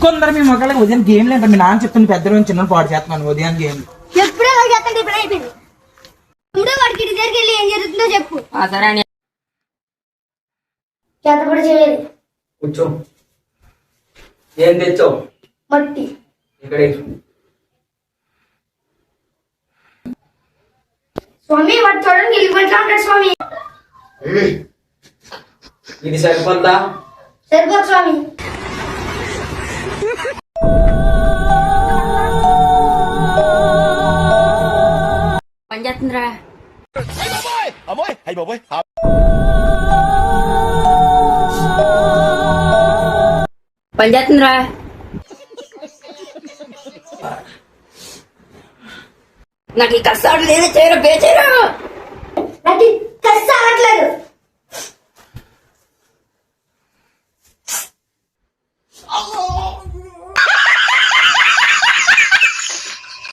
కొందరు మీ మొక్కలకి ఉదయం గేమ్లు అంటే మీ నాన్న చెప్తుంది పెద్దలు చిన్న పాడు చేస్తున్నాను ఉదయం గేమ్ ఎప్పుడే చేస్తాను ఇప్పుడు అయిపోయింది వాడికి ఇంటి దగ్గరికి వెళ్ళి ఏం జరుగుతుందో చెప్పు సరే అని చేతపడి చేయాలి కూర్చో ఏం తెచ్చావు మట్టి ఇక్కడ స్వామి వాడు చూడండి ఇల్లుగొంట్లా ఉంటాడు స్వామి ఇది సరిపోద్దా సరిపోదు స్వామి పనిచేస్తుందిరా పనిచేస్తుందిరా నాకు ఈ కష్టాలు లేదా చేయరా బేచేరా నాకు కష్ట ఆగట్లేదు